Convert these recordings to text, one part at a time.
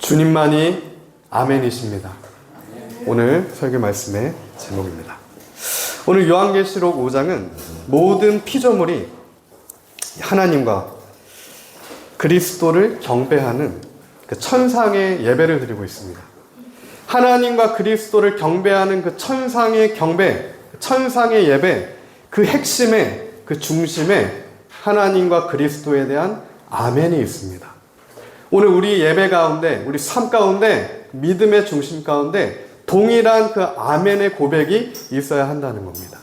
주님만이 아멘이십니다. 오늘 설교 말씀의 제목입니다. 오늘 요한계시록 5장은 모든 피조물이 하나님과 그리스도를 경배하는 그 천상의 예배를 드리고 있습니다. 하나님과 그리스도를 경배하는 그 천상의 경배, 천상의 예배, 그 핵심에, 그 중심에 하나님과 그리스도에 대한 아멘이 있습니다. 오늘 우리 예배 가운데, 우리 삶 가운데, 믿음의 중심 가운데 동일한 그 아멘의 고백이 있어야 한다는 겁니다.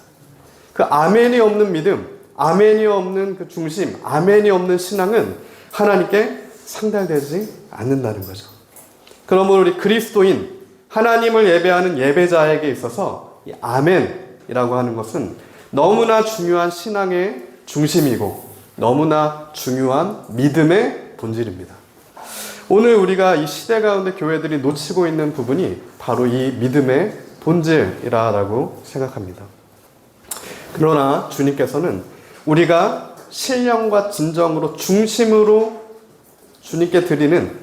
그 아멘이 없는 믿음, 아멘이 없는 그 중심, 아멘이 없는 신앙은 하나님께 상달되지 않는다는 거죠. 그러므로 우리 그리스도인, 하나님을 예배하는 예배자에게 있어서 이 아멘이라고 하는 것은 너무나 중요한 신앙의 중심이고 너무나 중요한 믿음의 본질입니다. 오늘 우리가 이 시대 가운데 교회들이 놓치고 있는 부분이 바로 이 믿음의 본질이라고 생각합니다. 그러나 주님께서는 우리가 신령과 진정으로 중심으로 주님께 드리는,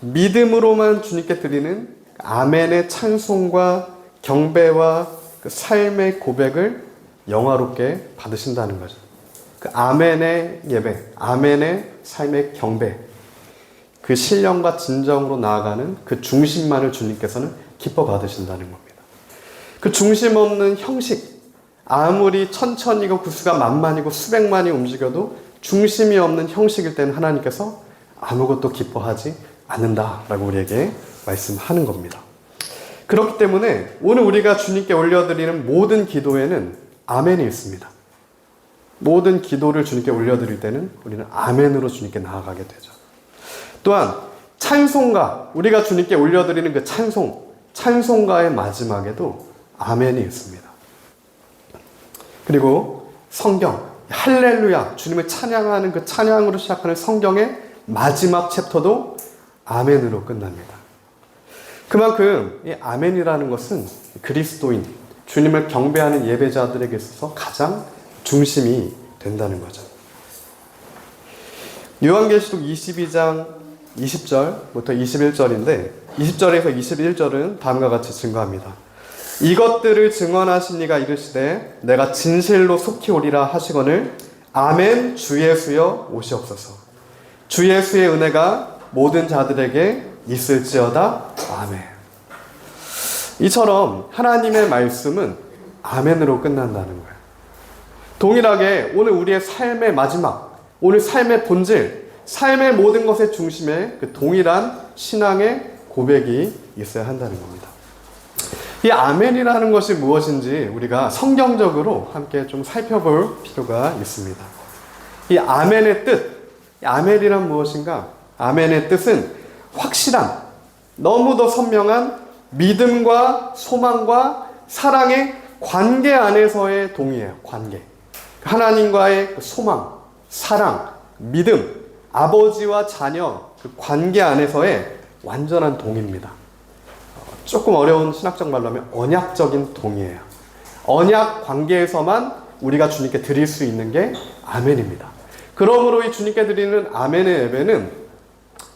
믿음으로만 주님께 드리는 아멘의 찬송과 경배와 그 삶의 고백을 영화롭게 받으신다는 거죠. 그 아멘의 예배, 아멘의 삶의 경배, 그 신령과 진정으로 나아가는 그 중심만을 주님께서는 기뻐 받으신다는 겁니다. 그 중심 없는 형식, 아무리 천천히고 구수가 만만이고 수백만이 움직여도 중심이 없는 형식일 때는 하나님께서 아무것도 기뻐하지 않는다라고 우리에게 말씀하는 겁니다. 그렇기 때문에 오늘 우리가 주님께 올려드리는 모든 기도에는 아멘이 있습니다. 모든 기도를 주님께 올려드릴 때는 우리는 아멘으로 주님께 나아가게 되죠. 또한 찬송가, 우리가 주님께 올려드리는 그 찬송가의 마지막에도 아멘이 있습니다. 그리고 성경, 할렐루야, 주님을 찬양하는 그 찬양으로 시작하는 성경의 마지막 챕터도 아멘으로 끝납니다. 그만큼 이 아멘이라는 것은 그리스도인, 주님을 경배하는 예배자들에게 있어서 가장 중심이 된다는 거죠. 요한계시록 22장 20절부터 21절인데 20절에서 21절은 다음과 같이 증거합니다. 이것들을 증언하신 이가 이르시되 내가 진실로 속히 오리라 하시거늘 아멘 주 예수여 오시옵소서. 주 예수의 은혜가 모든 자들에게 있을지어다. 아멘. 이처럼 하나님의 말씀은 아멘으로 끝난다는 거예요. 동일하게 오늘 우리의 삶의 마지막, 오늘 삶의 본질, 삶의 모든 것의 중심에 그 동일한 신앙의 고백이 있어야 한다는 겁니다. 이 아멘이라는 것이 무엇인지 우리가 성경적으로 함께 좀 살펴볼 필요가 있습니다. 이 아멘의 뜻, 이 아멘이란 무엇인가? 아멘의 뜻은 확실한, 너무도 선명한 믿음과 소망과 사랑의 관계 안에서의 동의예요. 관계. 하나님과의 소망, 사랑, 믿음, 아버지와 자녀 그 관계 안에서의 완전한 동의입니다. 조금 어려운 신학적 말로 하면 언약적인 동의예요. 언약 관계에서만 우리가 주님께 드릴 수 있는 게 아멘입니다. 그러므로 이 주님께 드리는 아멘의 예배는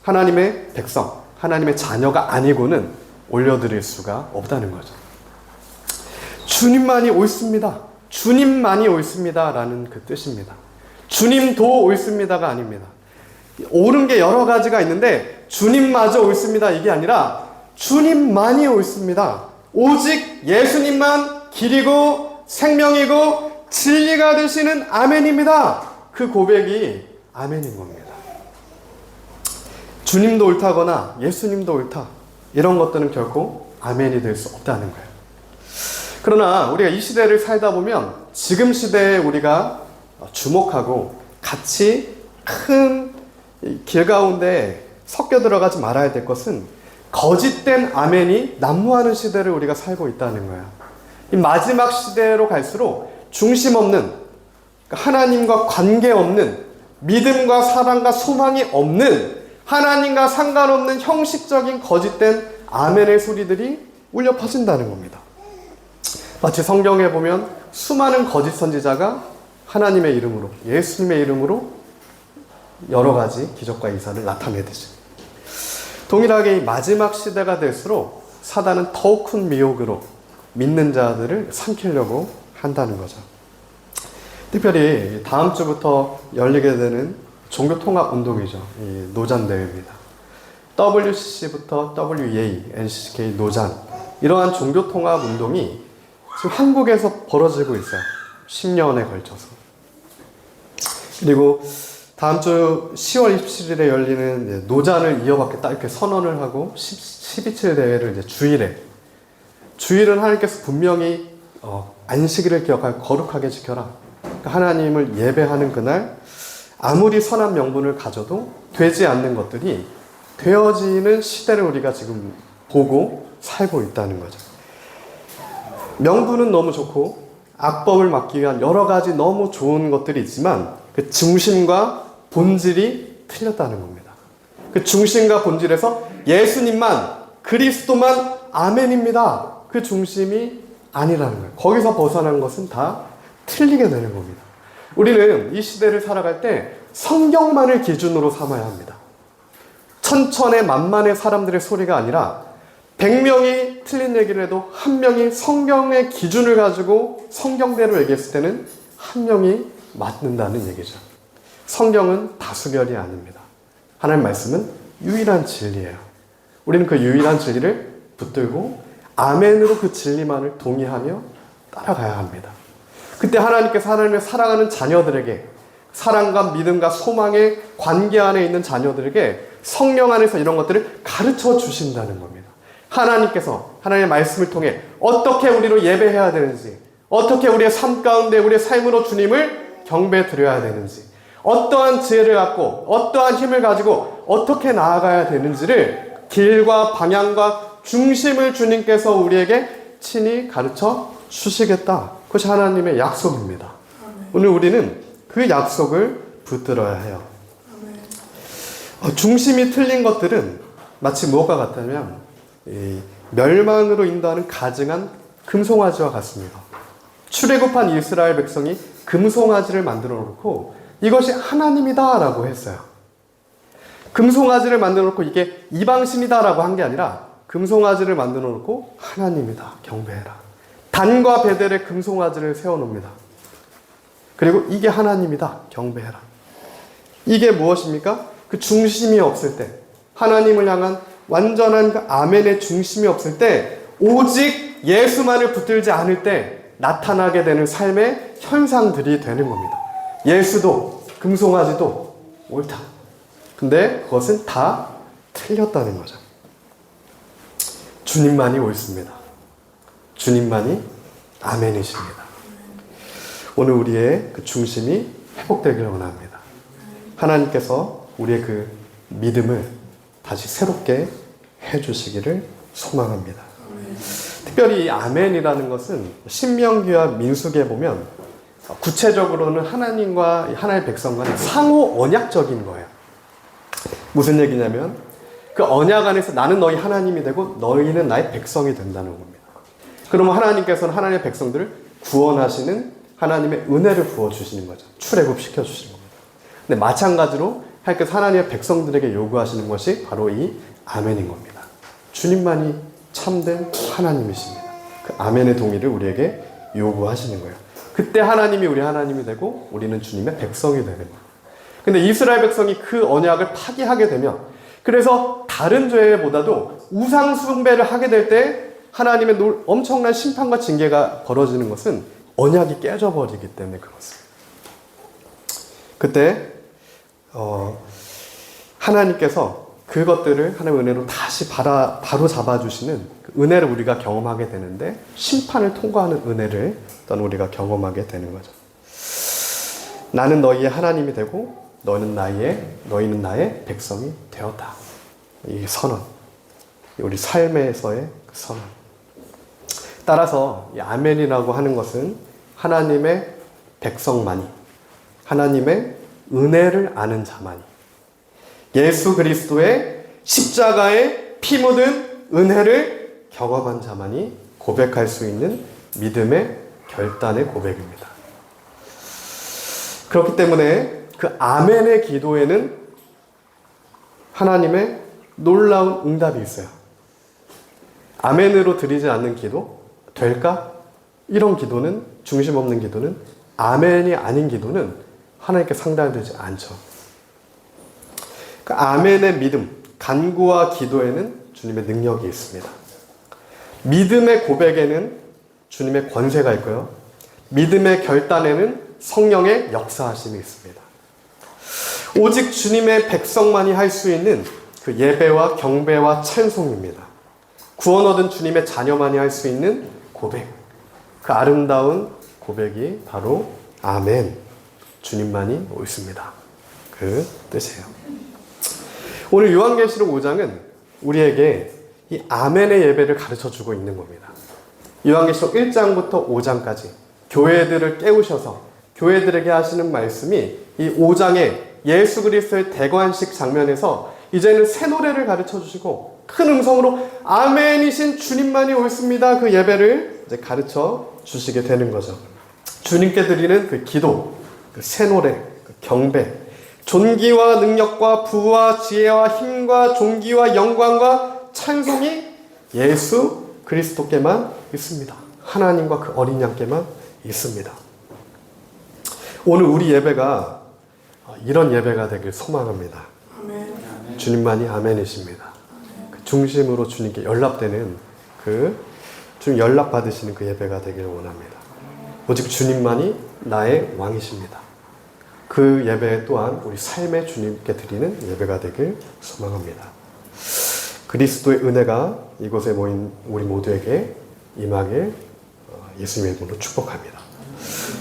하나님의 백성, 하나님의 자녀가 아니고는 올려드릴 수가 없다는 거죠. 주님만이 옳습니다. 주님만이 옳습니다. 라는 그 뜻입니다. 주님도 옳습니다가 아닙니다. 옳은 게 여러 가지가 있는데 주님마저 옳습니다. 이게 아니라 주님만이 옳습니다. 오직 예수님만 길이고 생명이고 진리가 되시는 아멘입니다. 그 고백이 아멘인 겁니다. 주님도 옳다거나 예수님도 옳다, 이런 것들은 결코 아멘이 될 수 없다는 거예요. 그러나 우리가 이 시대를 살다 보면 지금 시대에 우리가 주목하고 같이 큰 길 가운데 섞여 들어가지 말아야 될 것은 거짓된 아멘이 난무하는 시대를 우리가 살고 있다는 거예요. 이 마지막 시대로 갈수록 중심 없는, 하나님과 관계없는, 믿음과 사랑과 소망이 없는, 하나님과 상관없는 형식적인 거짓된 아멘의 소리들이 울려 퍼진다는 겁니다. 마치 성경에 보면 수많은 거짓 선지자가 하나님의 이름으로, 예수님의 이름으로 여러 가지 기적과 이사를 나타내듯이 동일하게 이 마지막 시대가 될수록 사단은 더욱 큰 미혹으로 믿는 자들을 삼키려고 한다는 거죠. 특별히 다음 주부터 열리게 되는 종교통합 운동이죠. 이 노잔대회입니다. WCC부터 WEA, NCK, 노잔 이러한 종교통합 운동이 지금 한국에서 벌어지고 있어요. 10년에 걸쳐서. 그리고 다음 주 10월 27일에 열리는 노잔을 이어받겠다 이렇게 선언을 하고 12.7 대회를 이제 주일은 하나님께서 분명히 안식일을 기억하여 거룩하게 지켜라. 그러니까 하나님을 예배하는 그날 아무리 선한 명분을 가져도 되지 않는 것들이 되어지는 시대를 우리가 지금 보고 살고 있다는 거죠. 명분은 너무 좋고 악법을 막기 위한 여러 가지 너무 좋은 것들이 있지만 그 중심과 본질이 틀렸다는 겁니다. 그 중심과 본질에서 예수님만, 그리스도만 아멘입니다. 그 중심이 아니라는 거예요. 거기서 벗어난 것은 다 틀리게 되는 겁니다. 우리는 이 시대를 살아갈 때 성경만을 기준으로 삼아야 합니다. 천천의 만만의 사람들의 소리가 아니라 100명이 틀린 얘기를 해도 한 명이 성경의 기준을 가지고 성경대로 얘기했을 때는 한 명이 맞는다는 얘기죠. 성경은 다수결이 아닙니다. 하나님 말씀은 유일한 진리예요. 우리는 그 유일한 진리를 붙들고 아멘으로 그 진리만을 동의하며 따라가야 합니다. 그때 하나님께서 하나님을 사랑하는 자녀들에게 사랑과 믿음과 소망의 관계 안에 있는 자녀들에게 성령 안에서 이런 것들을 가르쳐 주신다는 겁니다. 하나님께서 하나님의 말씀을 통해 어떻게 우리로 예배해야 되는지, 어떻게 우리의 삶 가운데 우리의 삶으로 주님을 경배 드려야 되는지, 어떠한 지혜를 갖고 어떠한 힘을 가지고 어떻게 나아가야 되는지를 길과 방향과 중심을 주님께서 우리에게 친히 가르쳐 주시겠다. 그것이 하나님의 약속입니다. 오늘 우리는 그 약속을 붙들어야 해요. 중심이 틀린 것들은 마치 무엇과 같다면 멸망으로 인도하는 가증한 금송아지와 같습니다. 출애굽한 이스라엘 백성이 금송아지를 만들어 놓고 이것이 하나님이다 라고 했어요. 금송아지를 만들어 놓고 이게 이방신이다 라고 한 게 아니라 금송아지를 만들어 놓고 하나님이다 경배해라. 단과 베델의 금송아지를 세워놓습니다. 그리고 이게 하나님이다 경배해라. 이게 무엇입니까? 그 중심이 없을 때, 하나님을 향한 완전한 그 아멘의 중심이 없을 때, 오직 예수만을 붙들지 않을 때 나타나게 되는 삶의 현상들이 되는 겁니다. 예수도 금송아지도 옳다. 근데 그것은 다 틀렸다는 거죠. 주님만이 옳습니다. 주님만이 아멘이십니다. 오늘 우리의 그 중심이 회복되기를 원합니다. 하나님께서 우리의 그 믿음을 다시 새롭게 해주시기를 소망합니다. 특별히 이 아멘이라는 것은 신명기와 민수기에 보면 구체적으로는 하나님과 하나님의 백성과는 상호 언약적인 거예요. 무슨 얘기냐면 그 언약 안에서 나는 너희 하나님이 되고 너희는 나의 백성이 된다는 겁니다. 그러면 하나님께서는 하나님의 백성들을 구원하시는 하나님의 은혜를 부어주시는 거죠. 출애굽시켜 주시는 겁니다. 근데 마찬가지로 하나님께서 하나님의 백성들에게 요구하시는 것이 바로 이 아멘인 겁니다. 주님만이 참된 하나님이십니다. 그 아멘의 동의를 우리에게 요구하시는 거예요. 그때 하나님이 우리 하나님이 되고 우리는 주님의 백성이 되는 거예요. 근데 이스라엘 백성이 그 언약을 파기하게 되면, 그래서 다른 죄보다도 우상 숭배를 하게 될 때 하나님의 엄청난 심판과 징계가 벌어지는 것은 언약이 깨져버리기 때문에 그렇습니다. 그때 하나님께서 그것들을 하나님의 은혜로 다시 바로 잡아주시는 그 은혜를 우리가 경험하게 되는데, 심판을 통과하는 은혜를 또한 우리가 경험하게 되는 거죠. 나는 너희의 하나님이 되고 너희는 나의 백성이 되었다. 이 선언, 우리 삶에서의 그 선언. 따라서 이 아멘이라고 하는 것은 하나님의 백성만이, 하나님의 은혜를 아는 자만이, 예수 그리스도의 십자가에 피 묻은 은혜를 경험한 자만이 고백할 수 있는 믿음의 결단의 고백입니다. 그렇기 때문에 그 아멘의 기도에는 하나님의 놀라운 응답이 있어요. 아멘으로 드리지 않는 기도 될까? 이런 기도는, 중심 없는 기도는, 아멘이 아닌 기도는 하나님께 상달되지 않죠. 그러니까 아멘의 믿음, 간구와 기도에는 주님의 능력이 있습니다. 믿음의 고백에는 주님의 권세가 있고요. 믿음의 결단에는 성령의 역사하심이 있습니다. 오직 주님의 백성만이 할 수 있는 그 예배와 경배와 찬송입니다. 구원 얻은 주님의 자녀만이 할 수 있는 고백, 그 아름다운 고백이 바로 아멘, 주님만이 옳습니다. 그 뜻이에요. 오늘 요한계시록 5장은 우리에게 이 아멘의 예배를 가르쳐주고 있는 겁니다. 요한계시록 1장부터 5장까지 교회들을 깨우셔서 교회들에게 하시는 말씀이 이 5장의 예수 그리스도의 대관식 장면에서 이제는 새 노래를 가르쳐주시고 큰 음성으로 아멘이신 주님만이 옳습니다. 그 예배를 이제 가르쳐 주시게 되는 거죠. 주님께 드리는 그 기도, 그 새 노래, 그 경배, 존귀와 능력과 부와 지혜와 힘과 존귀와 영광과 찬송이 예수 그리스도께만 있습니다. 하나님과 그 어린 양께만 있습니다. 오늘 우리 예배가 이런 예배가 되길 소망합니다. 아멘. 주님만이 아멘이십니다. 그 중심으로 주님께 연락되는 그 주님 연락 받으시는 그 예배가 되길 원합니다. 오직 주님만이 나의 왕이십니다. 그 예배 또한 우리 삶의 주님께 드리는 예배가 되길 소망합니다. 그리스도의 은혜가 이곳에 모인 우리 모두에게 임하길 예수님의 이름으로 축복합니다.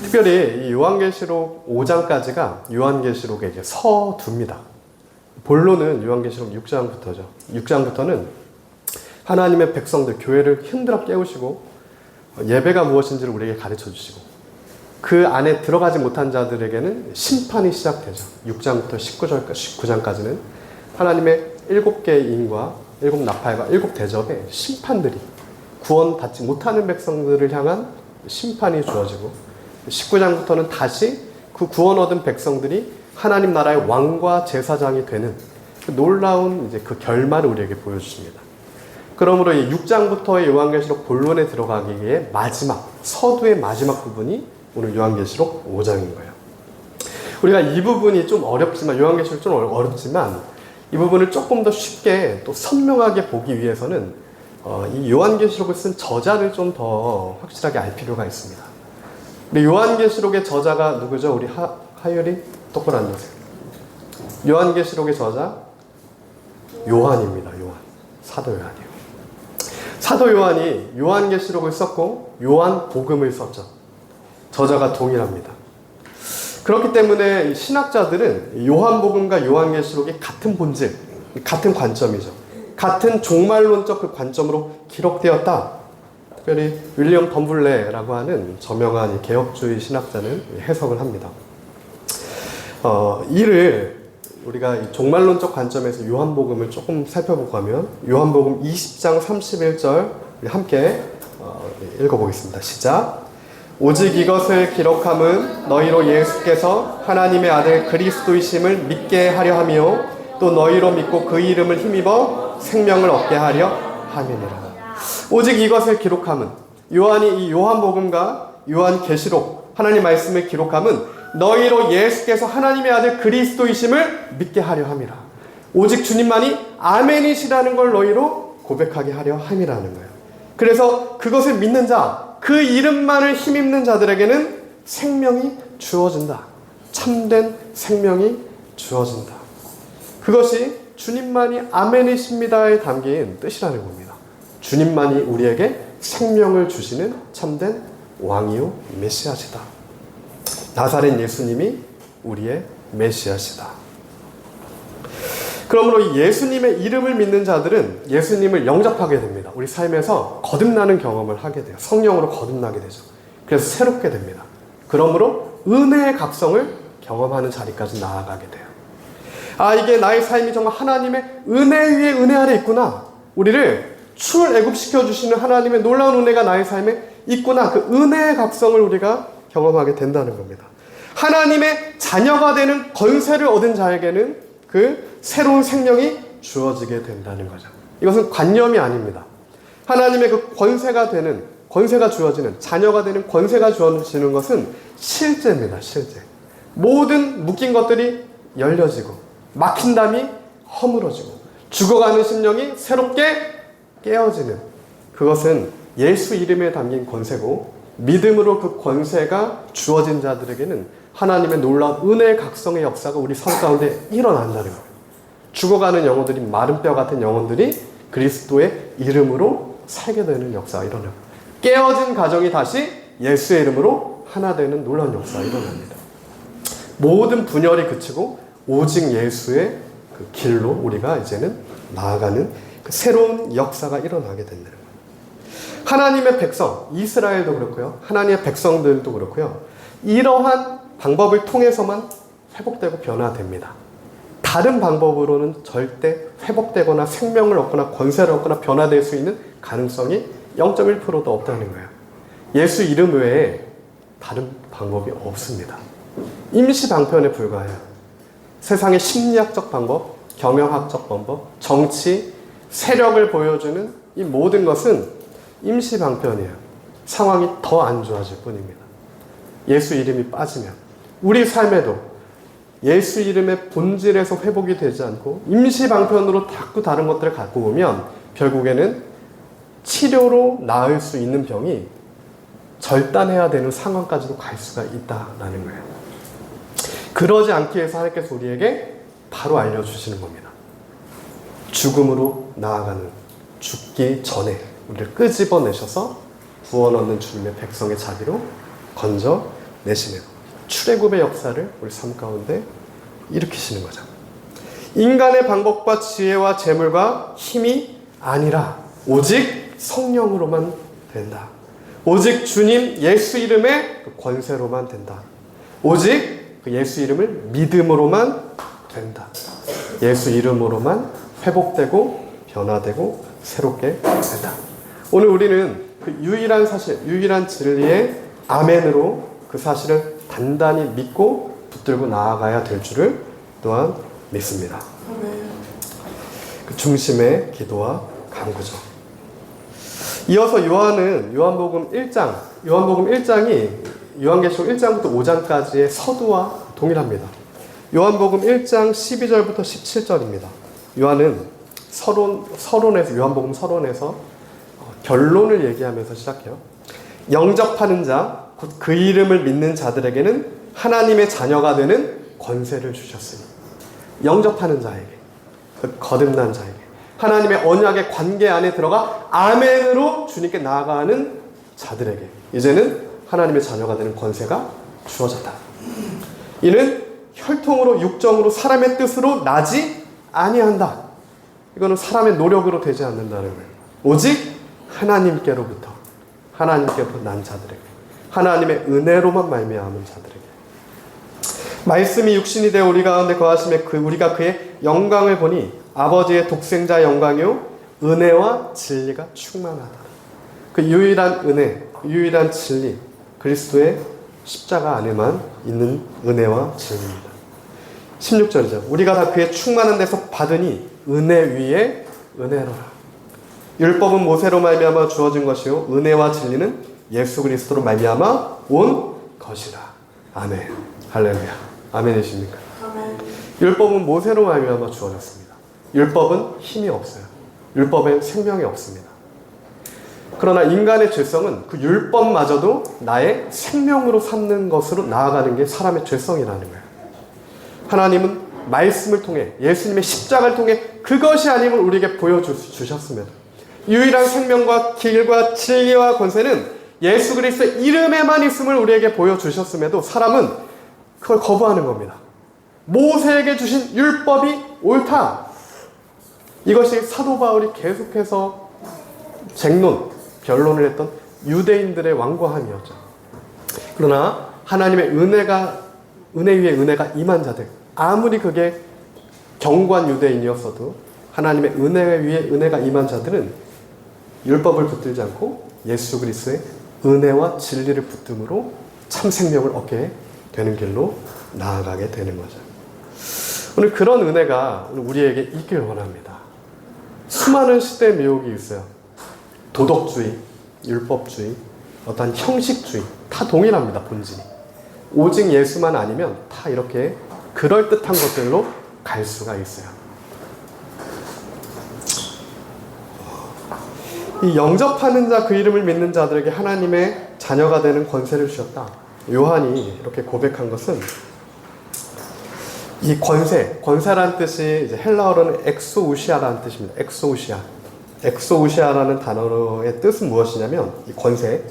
특별히 이 요한계시록 5장까지가 요한계시록의 이제 서두입니다. 본론은 요한계시록 6장부터죠. 6장부터는 하나님의 백성들, 교회를 힘들어 깨우시고 예배가 무엇인지를 우리에게 가르쳐 주시고 그 안에 들어가지 못한 자들에게는 심판이 시작되죠. 6장부터 19장까지는 하나님의 7개의 인과 7 나팔과 7 대접의 심판들이 구원받지 못하는 백성들을 향한 심판이 주어지고 19장부터는 다시 그 구원 얻은 백성들이 하나님 나라의 왕과 제사장이 되는 그 놀라운 이제 그 결말을 우리에게 보여주십니다. 그러므로 이 6장부터의 요한계시록 본론에 들어가기에 마지막, 서두의 마지막 부분이 오늘 요한계시록 5장인 거예요. 우리가 이 부분이 좀 어렵지만, 요한계시록 좀 어렵지만 이 부분을 조금 더 쉽게 또 선명하게 보기 위해서는 이 요한계시록을 쓴 저자를 좀 더 확실하게 알 필요가 있습니다. 우리 요한계시록의 저자가 누구죠? 우리 하율이 똑바로 앉으세요. 요한계시록의 저자 요한입니다. 요한. 사도 요한이요. 사도 요한이 요한계시록을 썼고 요한복음을 썼죠. 저자가 동일합니다. 그렇기 때문에 신학자들은 요한복음과 요한계시록이 같은 본질, 같은 관점이죠. 같은 종말론적 그 관점으로 기록되었다. 특별히 윌리엄 덤블레라고 하는 저명한 개혁주의 신학자는 해석을 합니다. 이를 우리가 종말론적 관점에서 요한복음을 조금 살펴보고 하면 요한복음 20장 31절 함께 읽어보겠습니다. 시작. 오직 이것을 기록함은 너희로 예수께서 하나님의 아들 그리스도이심을 믿게 하려 하며 또 너희로 믿고 그 이름을 힘입어 생명을 얻게 하려 함이니라. 오직 이것을 기록함은, 요한이 이 요한복음과 요한계시록 하나님 말씀을 기록함은 너희로 예수께서 하나님의 아들 그리스도이심을 믿게 하려 함이라. 오직 주님만이 아멘이시라는 걸 너희로 고백하게 하려 함이라는 거예요. 그래서 그것을 믿는 자, 그 이름만을 힘입는 자들에게는 생명이 주어진다. 참된 생명이 주어진다. 그것이 주님만이 아멘이십니다에 담긴 뜻이라는 겁니다. 주님만이 우리에게 생명을 주시는 참된 왕이요 메시아시다. 나사렛 예수님이 우리의 메시아시다. 그러므로 이 예수님의 이름을 믿는 자들은 예수님을 영접하게 됩니다. 우리 삶에서 거듭나는 경험을 하게 돼요. 성령으로 거듭나게 되죠. 그래서 새롭게 됩니다. 그러므로 은혜의 각성을 경험하는 자리까지 나아가게 돼요. 아, 이게 나의 삶이 정말 하나님의 은혜 위에 은혜 아래 있구나. 우리를 출애굽시켜 주시는 하나님의 놀라운 은혜가 나의 삶에 있구나. 그 은혜의 각성을 우리가 경험하게 된다는 겁니다. 하나님의 자녀가 되는 권세를 얻은 자에게는 그 새로운 생명이 주어지게 된다는 거죠. 이것은 관념이 아닙니다. 하나님의 그 권세가 주어지는, 자녀가 되는 권세가 주어지는 것은 실제입니다. 실제. 모든 묶인 것들이 열려지고 막힌 담이 허물어지고 죽어가는 심령이 새롭게 깨어지는, 그것은 예수 이름에 담긴 권세고, 믿음으로 그 권세가 주어진 자들에게는 하나님의 놀라운 은혜의 각성의 역사가 우리 삶 가운데 일어난다는 거예요. 죽어가는 영혼들이, 마른 뼈 같은 영혼들이 그리스도의 이름으로 살게 되는 역사가 일어나고, 깨어진 가정이 다시 예수의 이름으로 하나 되는 놀라운 역사가 일어납니다. 모든 분열이 그치고 오직 예수의 그 길로 우리가 이제는 나아가는 그 새로운 역사가 일어나게 된다는 거예요. 하나님의 백성, 이스라엘도 그렇고요, 하나님의 백성들도 그렇고요, 이러한 방법을 통해서만 회복되고 변화됩니다. 다른 방법으로는 절대 회복되거나 생명을 얻거나 권세를 얻거나 변화될 수 있는 가능성이 0.1%도 없다는 거예요. 예수 이름 외에 다른 방법이 없습니다. 임시방편에 불과해요. 세상의 심리학적 방법, 경영학적 방법, 정치, 세력을 보여주는 이 모든 것은 임시방편이에요. 상황이 더 안 좋아질 뿐입니다. 예수 이름이 빠지면 우리 삶에도 예수 이름의 본질에서 회복이 되지 않고 임시방편으로 자꾸 다른 것들을 갖고 오면 결국에는 치료로 나을 수 있는 병이 절단해야 되는 상황까지도 갈 수가 있다라는 거예요. 그러지 않기 위해서 하나님께서 우리에게 바로 알려주시는 겁니다. 죽음으로 나아가는, 죽기 전에 우리를 끄집어내셔서 구원 얻는 주님의 백성의 자리로 건져내시는 출애굽의 역사를 우리 삶 가운데 일으키시는 거죠. 인간의 방법과 지혜와 재물과 힘이 아니라 오직 성령으로만 된다. 오직 주님 예수 이름의 그 권세로만 된다. 오직 그 예수 이름을 믿음으로만 된다. 예수 이름으로만 회복되고 변화되고 새롭게 된다. 오늘 우리는 그 유일한 사실, 유일한 진리의 아멘으로 그 사실을 단단히 믿고 붙들고 나아가야 될 줄을 또한 믿습니다. 그 중심의 기도와 간구죠. 이어서 요한복음 1장이 요한계시록 1장부터 5장까지의 서두와 동일합니다. 요한복음 1장 12절부터 17절입니다. 요한은 요한복음 서론에서 결론을 얘기하면서 시작해요. 영접하는 자, 곧 그 이름을 믿는 자들에게는 하나님의 자녀가 되는 권세를 주셨으니, 영접하는 자에게, 그 거듭난 자에게, 하나님의 언약의 관계 안에 들어가 아멘으로 주님께 나아가는 자들에게 이제는 하나님의 자녀가 되는 권세가 주어졌다. 이는 혈통으로 육정으로 사람의 뜻으로 나지 아니한다. 이거는 사람의 노력으로 되지 않는다는 거예요. 오직 하나님께로부터 난 자들에게, 하나님의 은혜로만 말미암은 자들에게. 말씀이 육신이 되어 우리 가운데 거하심에 우리가 그의 영광을 보니 아버지의 독생자 영광이요 은혜와 진리가 충만하다. 그 유일한 은혜, 유일한 진리, 그리스도의 십자가 안에만 있는 은혜와 진리입니다. 16절이죠. 우리가 다 그의 충만한 데서 받으니 은혜 위에 은혜로라. 율법은 모세로 말미암아 주어진 것이요 은혜와 진리는 예수 그리스도로 말미암아 온 것이라. 아멘. 할렐루야. 아멘이십니까? 아멘. 율법은 모세로 말미암아 주어졌습니다. 율법은 힘이 없어요. 율법엔 생명이 없습니다. 그러나 인간의 죄성은 그 율법마저도 나의 생명으로 삼는 것으로 나아가는 게 사람의 죄성이라는 거예요. 하나님은 말씀을 통해, 예수님의 십자가를 통해 그것이 아님을 우리에게 보여주셨습니다. 유일한 생명과 길과 진리와 권세는 예수 그리스도의 이름에만 있음을 우리에게 보여주셨음에도 사람은 그걸 거부하는 겁니다. 모세에게 주신 율법이 옳다. 이것이 사도 바울이 계속해서 변론을 했던 유대인들의 완고함이었죠. 그러나 하나님의 은혜 위에 은혜가 임한 자들, 아무리 그게 경고한 유대인이었어도 하나님의 은혜 위에 은혜가 임한 자들은 율법을 붙들지 않고 예수 그리스도의 은혜와 진리를 붙듦으로 참 생명을 얻게 되는 길로 나아가게 되는 거죠. 오늘 그런 은혜가 우리에게 있길 원합니다. 수많은 시대의 미혹이 있어요. 도덕주의, 율법주의, 어떤 형식주의 다 동일합니다. 본질이. 오직 예수만 아니면 다 이렇게 그럴듯한 것들로 갈 수가 있어요. 이 영접하는 자, 그 이름을 믿는 자들에게 하나님의 자녀가 되는 권세를 주셨다. 요한이 이렇게 고백한 것은 이 권세라는 뜻이 이제 헬라어로는 엑소우시아라는 뜻입니다. 엑소우시아라는 단어의 뜻은 무엇이냐면 이 권세,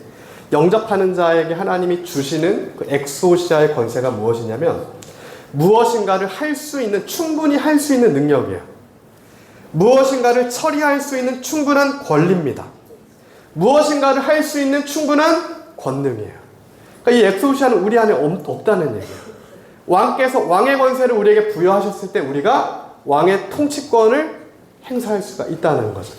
영접하는 자에게 하나님이 주시는 그 엑소우시아의 권세가 무엇이냐면 무엇인가를 할 수 있는, 충분히 할 수 있는 능력이에요. 무엇인가를 처리할 수 있는 충분한 권리입니다. 무엇인가를 할 수 있는 충분한 권능이에요. 그러니까 이 엑소우시아는 우리 안에 없다는 얘기예요. 왕께서 왕의 권세를 우리에게 부여하셨을 때 우리가 왕의 통치권을 행사할 수가 있다는 거죠.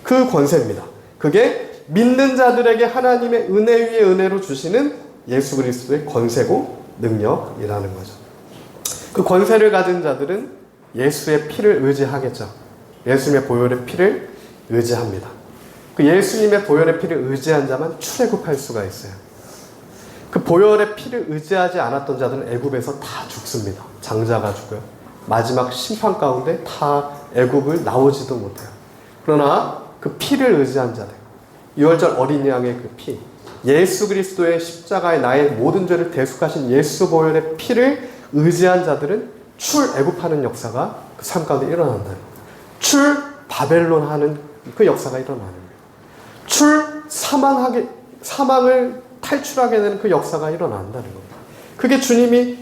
그 권세입니다. 그게 믿는 자들에게 하나님의 은혜 위에 은혜로 주시는 예수 그리스도의 권세고 능력이라는 거죠. 그 권세를 가진 자들은 예수의 피를 의지하겠죠. 예수님의 보혈의 피를 의지합니다. 그 예수님의 보혈의 피를 의지한 자만 출애굽할 수가 있어요. 그 보혈의 피를 의지하지 않았던 자들은 애굽에서 다 죽습니다. 장자가 죽어요. 마지막 심판 가운데 다 애굽을 나오지도 못해요. 그러나 그 피를 의지한 자들, 유월절 어린 양의 그 피, 예수 그리스도의 십자가에 나의 모든 죄를 대속하신 예수 보혈의 피를 의지한 자들은 출애굽하는 역사가 그 삶 가운데 일어난다는 거예요. 출바벨론하는 그 역사가 일어나는 거예요. 사망을 탈출하게 되는 그 역사가 일어난다는 겁니다. 그게 주님이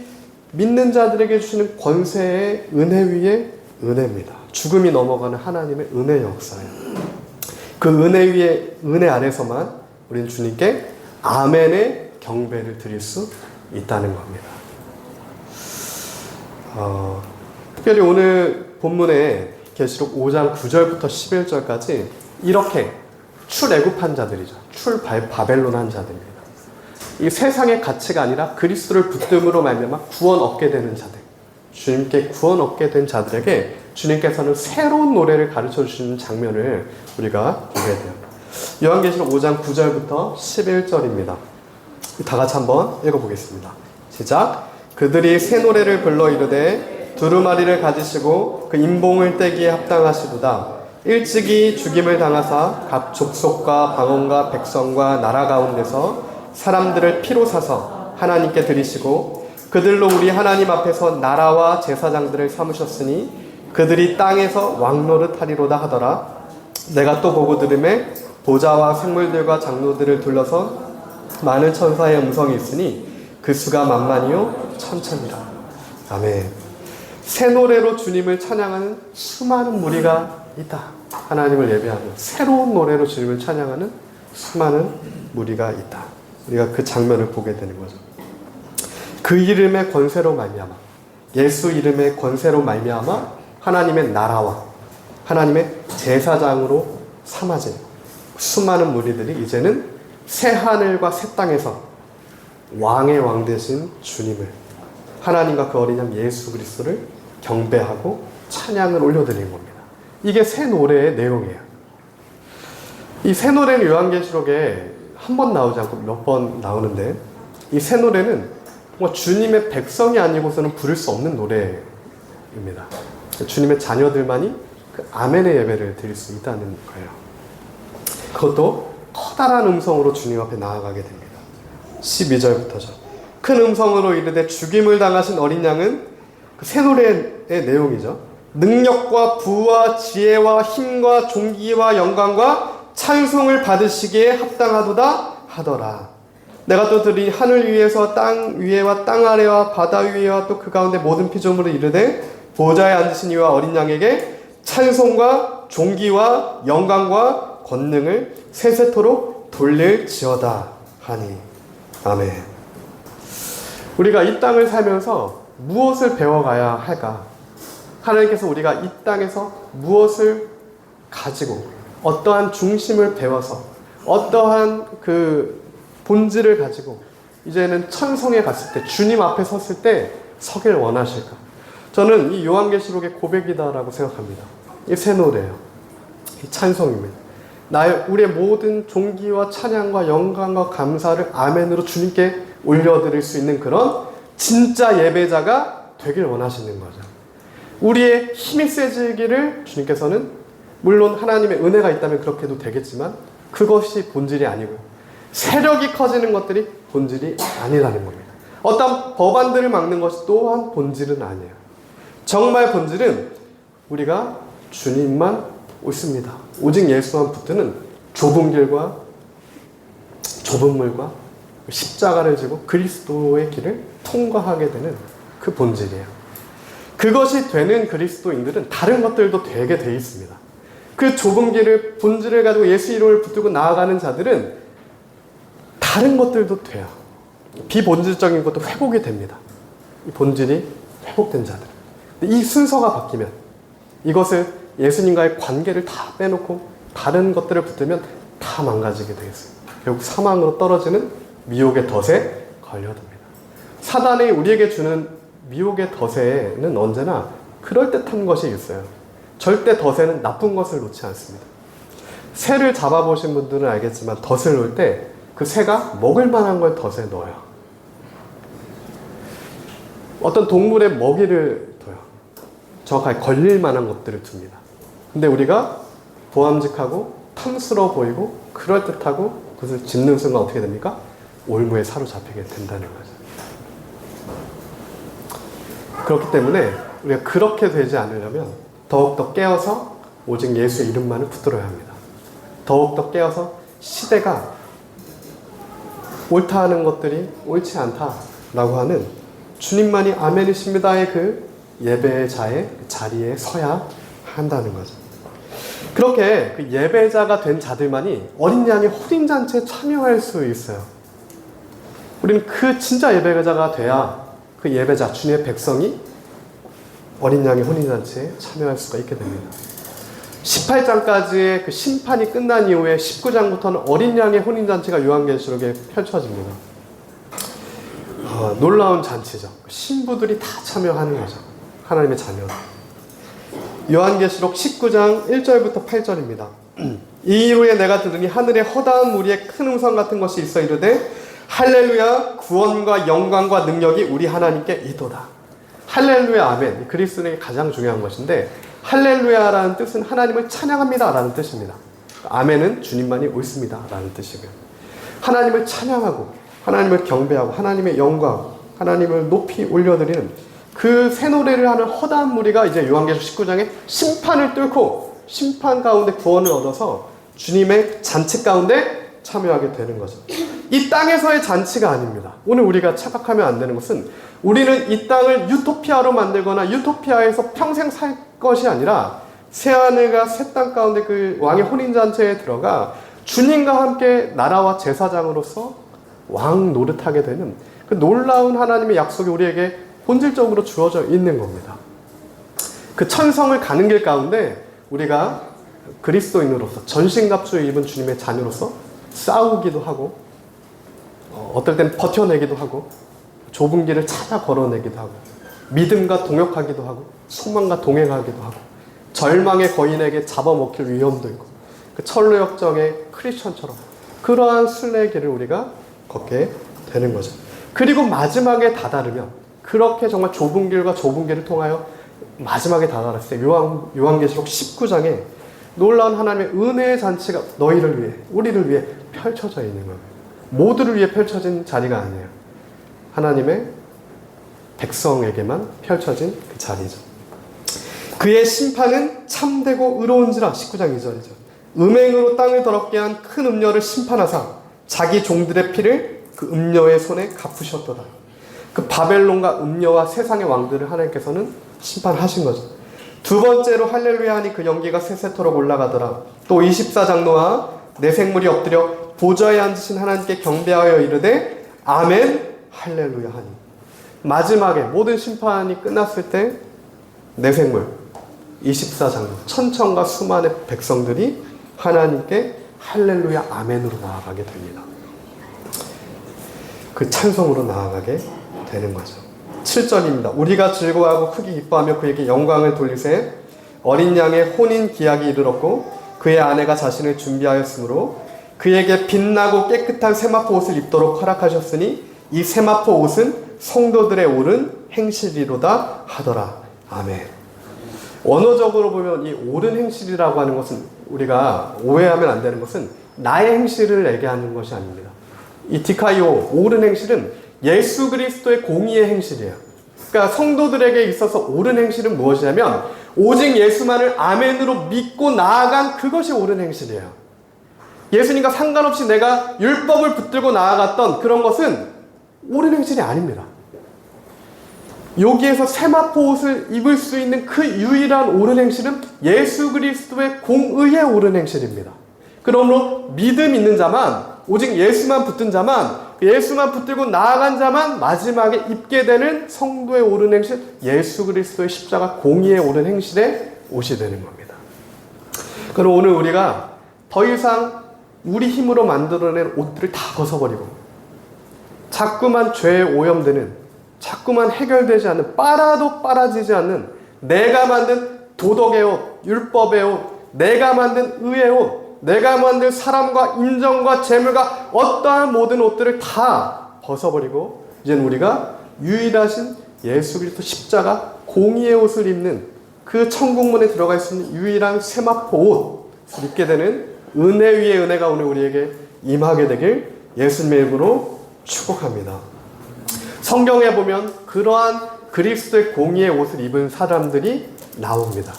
믿는 자들에게 주시는 권세의 은혜 위에 은혜입니다. 죽음이 넘어가는 하나님의 은혜 역사예요. 그 은혜 위에, 은혜 안에서만 우리는 주님께 아멘의 경배를 드릴 수 있다는 겁니다. 특별히 오늘 본문에 계시록 5장 9절부터 11절까지 이렇게 출애굽한 자들이죠. 출바벨론한 자들입니다. 이 세상의 가치가 아니라 그리스도를 붙듦으로 말미암아 구원 얻게 되는 자들, 주님께 구원 얻게 된 자들에게 주님께서는 새로운 노래를 가르쳐 주시는 장면을 우리가 보게 돼요. 요한계시록 5장 9절부터 11절입니다. 다 같이 한번 읽어보겠습니다. 시작. 그들이 새 노래를 불러 이르되 두루마리를 가지시고 그 인봉을 떼기에 합당하시도다. 일찍이 죽임을 당하사 각 족속과 방언과 백성과 나라 가운데서 사람들을 피로 사서 하나님께 드리시고 그들로 우리 하나님 앞에서 나라와 제사장들을 삼으셨으니 그들이 땅에서 왕노릇 하리로다 하더라. 내가 또 보고 들음에 보좌와 생물들과 장로들을 둘러서 많은 천사의 음성이 있으니 그 수가 만만이요 천천이라. 아멘. 새 노래로 주님을 찬양하는 수많은 무리가 있다. 하나님을 예배하는 새로운 노래로 주님을 찬양하는 수많은 무리가 있다. 우리가 그 장면을 보게 되는 거죠. 그 이름의 권세로 말미암아, 예수 이름의 권세로 말미암아 하나님의 나라와 하나님의 제사장으로 삼아진 수많은 무리들이 이제는 새 하늘과 새 땅에서 왕의 왕 되신 주님을, 하나님과 그 어린 양 예수 그리스도를 경배하고 찬양을 올려드리는 겁니다. 이게 새 노래의 내용이에요. 이 새 노래는 요한계시록에 한 번 나오지 않고 몇 번 나오는데, 이 새 노래는 주님의 백성이 아니고서는 부를 수 없는 노래입니다. 주님의 자녀들만이 그 아멘의 예배를 드릴 수 있다는 거예요. 그것도 커다란 음성으로 주님 앞에 나아가게 됩니다. 12절부터죠. 큰 음성으로 이르되 죽임을 당하신 어린 양은 그 새 노래의 내용이죠. 능력과 부와 지혜와 힘과 존귀와 영광과 찬송을 받으시기에 합당하도다 하더라. 내가 또 들으니 하늘 위에서 땅 위에와 땅 아래와 바다 위에와 또 그 가운데 모든 피조물을 이르되 보좌에 앉으신 이와 어린 양에게 찬송과 존귀와 영광과 권능을 세세토록 돌릴지어다 하니. 아멘. 우리가 이 땅을 살면서 무엇을 배워가야 할까? 하나님께서 우리가 이 땅에서 무엇을 가지고 어떠한 중심을 배워서 어떠한 그 본질을 가지고 이제는 천성에 갔을 때, 주님 앞에 섰을 때 서길 원하실까? 저는 이 요한계시록의 고백이다라고 생각합니다. 이 새 노래예요. 이 찬송입니다. 우리의 모든 존귀와 찬양과 영광과 감사를 아멘으로 주님께 올려드릴 수 있는 그런 진짜 예배자가 되길 원하시는 거죠. 우리의 힘이 세지기를 주님께서는, 물론 하나님의 은혜가 있다면 그렇게도 되겠지만 그것이 본질이 아니고 세력이 커지는 것들이 본질이 아니라는 겁니다. 어떤 법안들을 막는 것이 또한 본질은 아니에요. 정말 본질은 우리가 주님만 옳습니다. 오직 예수만 붙드는 좁은 길과 좁은 물과 십자가를 지고 그리스도의 길을 통과하게 되는 그 본질이에요. 그것이 되는 그리스도인들은 다른 것들도 되게 돼 있습니다. 그 좁은 길을, 본질을 가지고 예수 이름을 붙들고 나아가는 자들은 다른 것들도 돼요. 비본질적인 것도 회복이 됩니다. 이 본질이 회복된 자들. 이 순서가 바뀌면, 이것을 예수님과의 관계를 다 빼놓고 다른 것들을 붙들면 다 망가지게 되겠습니다. 결국 사망으로 떨어지는 미혹의 덫에 걸려듭니다. 사단이 우리에게 주는 미혹의 덫에는 언제나 그럴듯한 것이 있어요. 절대 덫에는 나쁜 것을 놓지 않습니다. 새를 잡아보신 분들은 알겠지만 덫을 놓을 때 그 새가 먹을 만한 걸 덫에 넣어요. 어떤 동물의 먹이를 둬요. 정확하게 걸릴 만한 것들을 둡니다. 근데 우리가 보암직하고 탐스러워 보이고 그럴듯하고 그것을 짚는 순간 어떻게 됩니까? 올무에 사로잡히게 된다는 거죠. 그렇기 때문에 우리가 그렇게 되지 않으려면 더욱더 깨어서 오직 예수의 이름만을 붙들어야 합니다. 더욱더 깨어서 시대가 옳다 하는 것들이 옳지 않다라고 하는 주님만이 아멘이십니다의 그 예배자의 자리에 서야 한다는 거죠. 그렇게 그 예배자가 된 자들만이 어린 양의 혼인잔치에 참여할 수 있어요. 우리는 그 진짜 예배자가 돼야 그 예배자, 주님의 백성이 어린 양의 혼인잔치에 참여할 수가 있게 됩니다. 18장까지의 그 심판이 끝난 이후에 19장부터는 어린 양의 혼인잔치가 요한계시록에 펼쳐집니다. 놀라운 잔치죠. 신부들이 다 참여하는 거죠. 하나님의 자녀. 요한계시록 19장 1절부터 8절입니다. 이후에 내가 들으니 하늘에 허다한 무리에 큰 음성 같은 것이 있어 이르되 할렐루야, 구원과 영광과 능력이 우리 하나님께 있도다. 할렐루야, 아멘. 그리스도인에게 가장 중요한 것인데, 할렐루야라는 뜻은 하나님을 찬양합니다 라는 뜻입니다. 아멘은 주님만이 옳습니다 라는 뜻이고요. 하나님을 찬양하고 하나님을 경배하고 하나님의 영광, 하나님을 높이 올려드리는 그 새 노래를 하는 허다한 무리가 이제 요한계시록 19장에 심판을 뚫고 심판 가운데 구원을 얻어서 주님의 잔치 가운데 참여하게 되는 거죠. 이 땅에서의 잔치가 아닙니다. 오늘 우리가 착각하면 안 되는 것은 우리는 이 땅을 유토피아로 만들거나 유토피아에서 평생 살 것이 아니라 새하늘과 새 땅 가운데 그 왕의 혼인잔치에 들어가 주님과 함께 나라와 제사장으로서 왕 노릇하게 되는 그 놀라운 하나님의 약속이 우리에게 본질적으로 주어져 있는 겁니다. 그 천성을 가는 길 가운데 우리가 그리스도인으로서 전신갑주를 입은 주님의 자녀로서 싸우기도 하고 어떨 땐 버텨내기도 하고 좁은 길을 찾아 걸어내기도 하고 믿음과 동역하기도 하고 소망과 동행하기도 하고 절망의 거인에게 잡아먹힐 위험도 있고 그 철로 역정의 크리스천처럼 그러한 순례길을 우리가 걷게 되는 거죠. 그리고 마지막에 다다르면 그렇게 정말 좁은 길과 좁은 길을 통하여 마지막에 다다랐을 때 요한계시록 19장에 놀라운 하나님의 은혜의 잔치가 너희를 위해, 우리를 위해 펼쳐져 있는 거예요. 모두를 위해 펼쳐진 자리가 아니에요. 하나님의 백성에게만 펼쳐진 그 자리죠. 그의 심판은 참되고 의로운지라 19장 2절이죠. 음행으로 땅을 더럽게 한 큰 음녀를 심판하사 자기 종들의 피를 그 음녀의 손에 갚으셨도다. 그 바벨론과 음녀와 세상의 왕들을 하나님께서는 심판하신 거죠. 두 번째로 할렐루야 하니 그 연기가 세세토록 올라가더라. 또 24장로와 내 생물이 엎드려 보좌에 앉으신 하나님께 경배하여 이르되 아멘 할렐루야 하니. 마지막에 모든 심판이 끝났을 때 내 생물 24장로 천천과 수만의 백성들이 하나님께 할렐루야 아멘으로 나아가게 됩니다. 그 찬송으로 나아가게 되는 거죠. 7절입니다. 우리가 즐거워하고 크게 기뻐하며 그에게 영광을 돌리세. 어린 양의 혼인 기약이 이르렀고 그의 아내가 자신을 준비하였으므로 그에게 빛나고 깨끗한 세마포 옷을 입도록 허락하셨으니 이 세마포 옷은 성도들의 옳은 행실이로다 하더라. 아멘. 원어적으로 보면 이 옳은 행실이라고 하는 것은 우리가 오해하면 안 되는 것은 나의 행실을 얘기하는 것이 아닙니다. 이 디카이오 옳은 행실은 예수 그리스도의 공의의 행실이에요. 그러니까 성도들에게 있어서 옳은 행실은 무엇이냐면 오직 예수만을 아멘으로 믿고 나아간 그것이 옳은 행실이에요. 예수님과 상관없이 내가 율법을 붙들고 나아갔던 그런 것은 옳은 행실이 아닙니다. 여기에서 세마포 옷을 입을 수 있는 그 유일한 옳은 행실은 예수 그리스도의 공의의 옳은 행실입니다. 그러므로 믿음 있는 자만, 오직 예수만 붙든 자만, 예수만 붙들고 나아간 자만 마지막에 입게 되는 성도의 옳은 행실, 예수 그리스도의 십자가 공의의 옳은 행실에 옷이 되는 겁니다. 그럼 오늘 우리가 더 이상 우리 힘으로 만들어낸 옷들을 다 벗어버리고 자꾸만 죄에 오염되는, 자꾸만 해결되지 않는, 빨아도 빨아지지 않는 내가 만든 도덕의 옷, 율법의 옷, 내가 만든 의의 옷, 내가 만든 사람과 인정과 재물과 어떠한 모든 옷들을 다 벗어버리고 이제는 우리가 유일하신 예수 그리스도 십자가 공의의 옷을 입는 그 천국문에 들어갈 수 있는 유일한 세마포 옷을 입게 되는 은혜 위에 은혜가 오늘 우리에게 임하게 되길 예수님의 이름으로 축복합니다. 성경에 보면 그러한 그리스도의 공의의 옷을 입은 사람들이 나옵니다.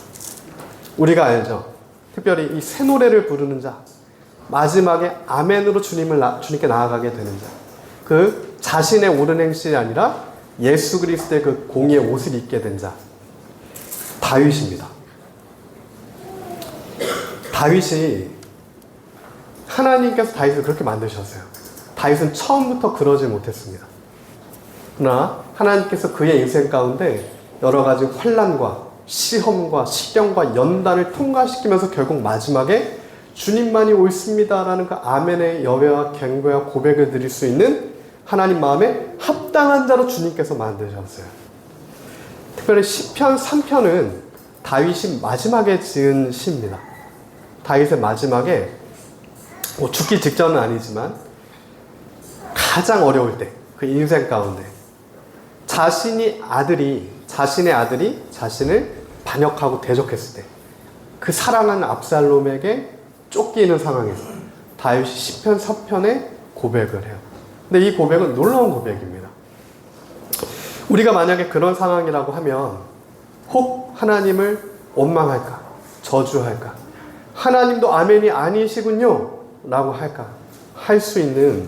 우리가 알죠. 특별히 이 새 노래를 부르는 자, 마지막에 아멘으로 주님께 나아가게 되는 자, 그 자신의 옳은 행실이 아니라 예수 그리스도의 그 공의의 옷을 입게 된 자, 다윗입니다. 다윗이 하나님께서 다윗을 그렇게 만드셨어요. 다윗은 처음부터 그러지 못했습니다. 그러나 하나님께서 그의 인생 가운데 여러 가지 환난과 시험과 시경과 연단을 통과시키면서 결국 마지막에 주님만이 옳습니다라는 그 아멘의 여배와 경배와 고백을 드릴 수 있는 하나님 마음에 합당한 자로 주님께서 만드셨어요. 특별히 시편 3편은 다윗이 마지막에 지은 시입니다. 다윗의 마지막에 죽기 직전은 아니지만 가장 어려울 때, 그 인생 가운데 자신의 아들이 자신을 반역하고 대적했을 때 그 사랑하는 압살롬에게 쫓기는 상황에서 다윗이 시편 4편에 고백을 해요. 근데 이 고백은 놀라운 고백입니다. 우리가 만약에 그런 상황이라고 하면 혹 하나님을 원망할까? 저주할까? 하나님도 아멘이 아니시군요 라고 할까? 할 수 있는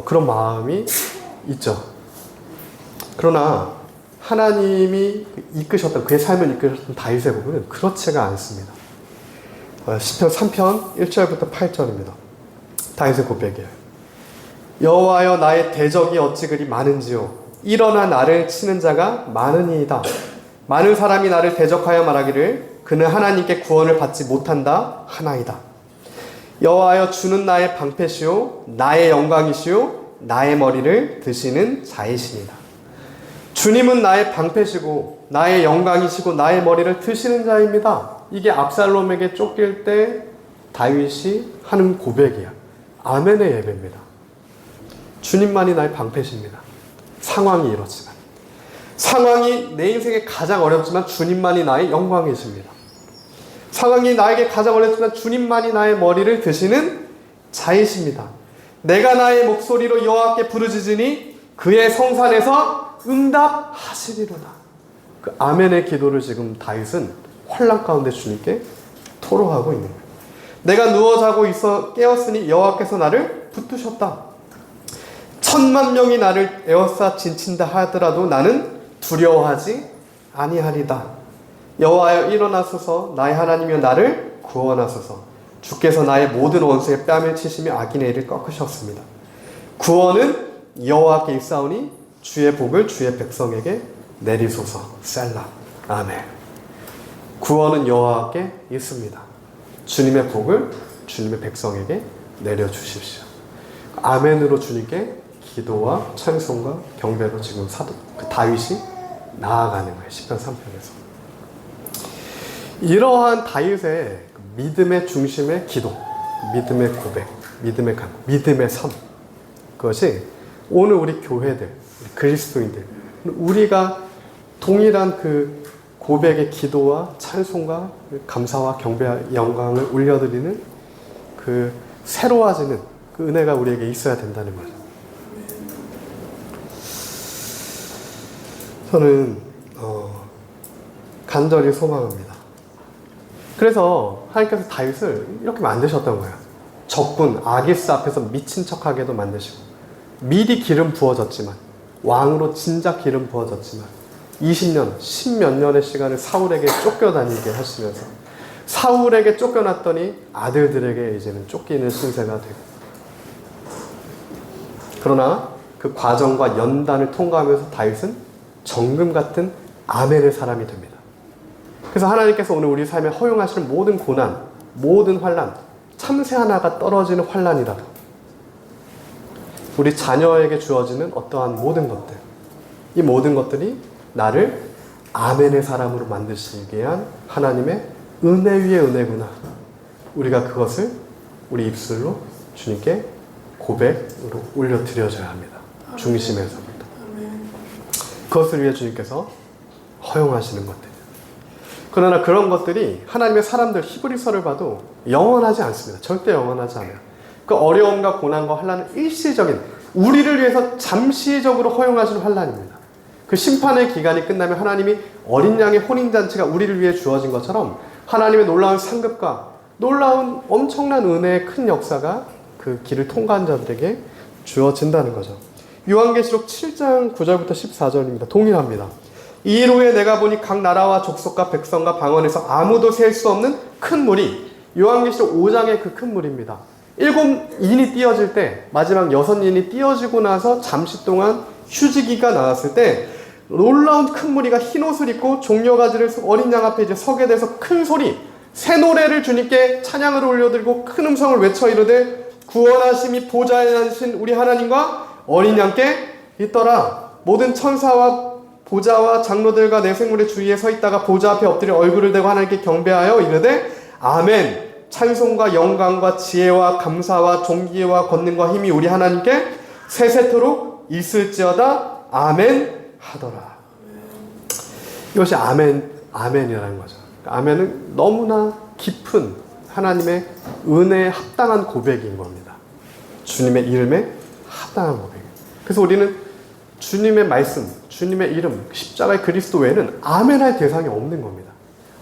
그런 마음이 있죠. 그러나 하나님이 이끄셨던, 그의 삶을 이끄셨던 다윗의 고백은 그렇지가 않습니다. 시편 3편 1절부터 8절입니다. 다윗의 고백이에요. 여호와여 나의 대적이 어찌 그리 많은지요. 일어나 나를 치는 자가 많으니이다. 많은 사람이 나를 대적하여 말하기를 그는 하나님께 구원을 받지 못한다 하나이다. 여호와여 주는 나의 방패시오 나의 영광이시오 나의 머리를 드시는 자이시니다. 주님은 나의 방패시고 나의 영광이시고 나의 머리를 드시는 자입니다. 이게 압살롬에게 쫓길 때 다윗이 하는 고백이야. 아멘의 예배입니다. 주님만이 나의 방패십니다. 상황이 이렇지만, 상황이 내 인생에 가장 어렵지만 주님만이 나의 영광이십니다. 상황이 나에게 가장 어렵지만 주님만이 나의 머리를 드시는 자이십니다. 내가 나의 목소리로 여호와께 부르짖으니 그의 성산에서 응답하시리로다. 그 아멘의 기도를 지금 다윗은 환난 가운데 주님께 토로하고 있는 거예요. 내가 누워 자고 있어 깨었으니 여호와께서 나를 붙드셨다. 10,000,000명이 나를 에워싸 진친다 하더라도 나는 두려워하지 아니하리다. 여호와여 일어나소서 나의 하나님이여 나를 구원하소서. 주께서 나의 모든 원수의 뺨을 치시며 악인의 일을 꺾으셨습니다. 구원은 여호와께 있사오니 주의 복을 주의 백성에게 내리소서. 셀라. 아멘. 구원은 여호와께 있습니다. 주님의 복을 주님의 백성에게 내려주십시오. 아멘으로 주님께 기도와 찬송과 경배로 지금 그 다윗이 나아가는 거예요. 시편 3편에서. 이러한 다윗의 믿음의 중심의 기도, 믿음의 고백, 믿음의 강, 믿음의 삶, 그것이 오늘 우리 교회들, 우리 그리스도인들, 우리가 동일한 그 고백의 기도와 찬송과 감사와 경배와 영광을 올려드리는 그 새로워지는 그 은혜가 우리에게 있어야 된다는 거죠. 저는 간절히 소망합니다. 그래서 하나님께서 다윗을 이렇게 만드셨던 거예요. 적군 아기스 앞에서 미친 척하게도 만드시고, 미리 기름 부어졌지만, 왕으로 진작 기름 부어졌지만 20년, 10몇 년의 시간을 사울에게 쫓겨다니게 하시면서, 사울에게 쫓겨났더니 아들들에게 이제는 쫓기는 신세가 되고, 그러나 그 과정과 연단을 통과하면서 다윗은 정금 같은 아멘의 사람이 됩니다. 그래서 하나님께서 오늘 우리 삶에 허용하시는 모든 고난, 모든 환난, 참새 하나가 떨어지는 환난이라도, 우리 자녀에게 주어지는 어떠한 모든 것들, 이 모든 것들이 나를 아멘의 사람으로 만드시기 위한 하나님의 은혜 위에 은혜구나. 우리가 그것을 우리 입술로 주님께 고백으로 올려드려줘야 합니다. 중심에서부터. 그것을 위해 주님께서 허용하시는 것들. 그러나 그런 것들이 하나님의 사람들 히브리서를 봐도 영원하지 않습니다. 절대 영원하지 않아요. 그 어려움과 고난과 환난은 일시적인, 우리를 위해서 잠시적으로 허용하시는 환난입니다. 그 심판의 기간이 끝나면 하나님이 어린 양의 혼인잔치가 우리를 위해 주어진 것처럼 하나님의 놀라운 상급과 놀라운 엄청난 은혜의 큰 역사가 그 길을 통과한 자들에게 주어진다는 거죠. 요한계시록 7장 9절부터 14절입니다. 동일합니다. 이 일 후에 내가 보니 각 나라와 족속과 백성과 방언에서 아무도 셀 수 없는 큰 물이, 요한계시록 5장의 그 큰 물입니다. 7인이 띄어질 때, 마지막 6인이 띄어지고 나서 잠시 동안 휴지기가 나왔을 때 놀라운 큰 무리가 흰 옷을 입고 종려가지를 어린 양 앞에 이제 서게 돼서 큰 소리, 새 노래를 주님께 찬양을 올려드리고 큰 음성을 외쳐 이르되 구원하심이 보좌에 앉으신 우리 하나님과 어린 양께 있더라. 모든 천사와 보좌와 장로들과 내생물의 주위에 서 있다가 보좌 앞에 엎드려 얼굴을 대고 하나님께 경배하여 이르되 아멘. 찬송과 영광과 지혜와 감사와 존귀와 권능과 힘이 우리 하나님께 세세토록 있을지어다. 아멘 하더라. 이것이 아멘이라는 거죠. 아멘은 너무나 깊은 하나님의 은혜에 합당한 고백인 겁니다. 주님의 이름에 합당한 고백. 그래서 우리는 주님의 말씀, 주님의 이름, 십자가의 그리스도 외에는 아멘할 대상이 없는 겁니다.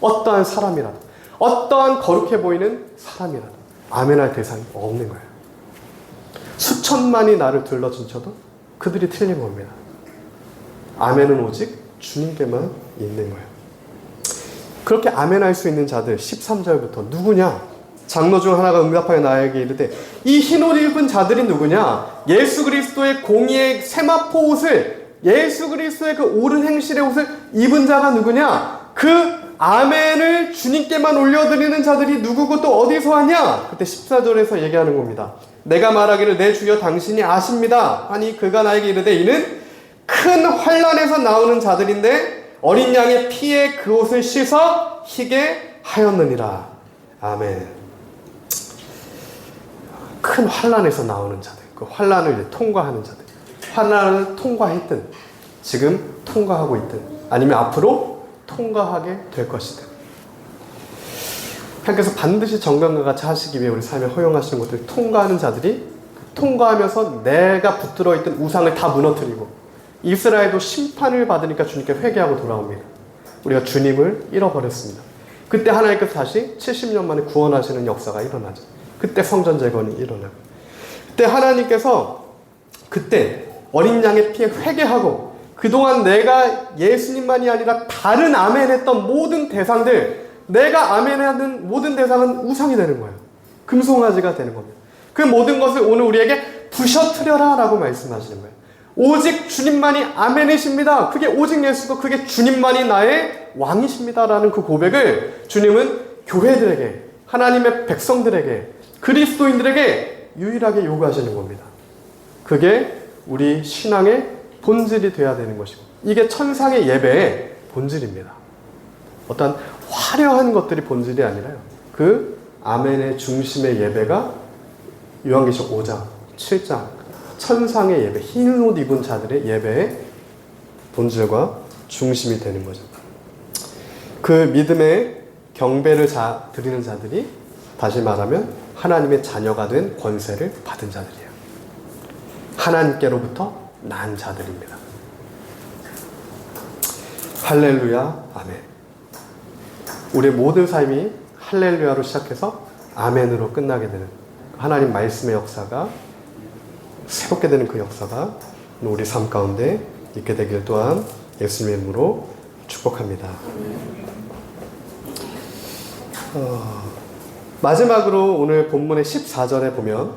어떠한 사람이라도, 어떠한 거룩해 보이는 사람이라도 아멘할 대상이 없는 거예요. 수천만이 나를 둘러진쳐도 그들이 틀린 겁니다. 아멘은 오직 주님께만 있는 거예요. 그렇게 아멘할 수 있는 자들 13절부터 누구냐? 장로 중 하나가 응답하여 나에게 이르되 이 흰옷 입은 자들이 누구냐? 예수 그리스도의 공의의 세마포 옷을, 예수 그리스도의 그 옳은 행실의 옷을 입은 자가 누구냐? 그 아멘을 주님께만 올려드리는 자들이 누구고 또 어디서 하냐? 그때 14절에서 얘기하는 겁니다. 내가 말하기를 내 주여 당신이 아십니다 하니 그가 나에게 이르되 이는 큰 환난에서 나오는 자들인데 어린 양의 피에 그 옷을 씻어 희게 하였느니라. 아멘. 큰 환난에서 나오는 자들, 그 환난을 이제 통과하는 자들, 환난을 통과했든 지금 통과하고 있든 아니면 앞으로 통과하게 될 것이든, 하나님께서 반드시 정강과 같이 하시기 위해 우리 삶에 허용하시는 것들을 통과하는 자들이 통과하면서 내가 붙들어 있던 우상을 다 무너뜨리고, 이스라엘도 심판을 받으니까 주님께 회개하고 돌아옵니다. 우리가 주님을 잃어버렸습니다. 그때 하나님께서 다시 70년 만에 구원하시는 역사가 일어나죠. 그때 성전 재건이 일어나고, 그때 하나님께서 그때 어린 양의 피에 회개하고, 그동안 내가 예수님만이 아니라 다른 아멘했던 모든 대상들, 내가 아멘하는 모든 대상은 우상이 되는 거예요. 금송아지가 되는 겁니다. 그 모든 것을 오늘 우리에게 부셔뜨려라 라고 말씀하시는 거예요. 오직 주님만이 아멘이십니다. 그게 오직 예수고 그게 주님만이 나의 왕이십니다 라는 그 고백을 주님은 교회들에게, 하나님의 백성들에게, 그리스도인들에게 유일하게 요구하시는 겁니다. 그게 우리 신앙의 본질이 되어야 되는 것이고, 이게 천상의 예배의 본질입니다. 어떤 화려한 것들이 본질이 아니라요, 그 아멘의 중심의 예배가 요한계시록 5장, 7장 천상의 예배, 흰 옷 입은 자들의 예배의 본질과 중심이 되는 거죠. 그 믿음의 경배를 드리는 자들이 다시 말하면 하나님의 자녀가 된 권세를 받은 자들이에요. 하나님께로부터 난 자들입니다. 할렐루야, 아멘. 우리의 모든 삶이 할렐루야로 시작해서 아멘으로 끝나게 되는 하나님 말씀의 역사가, 새롭게 되는 그 역사가 우리 삶 가운데 있게 되길 또한 예수님의 이름으로 축복합니다. 마지막으로 오늘 본문의 14절에 보면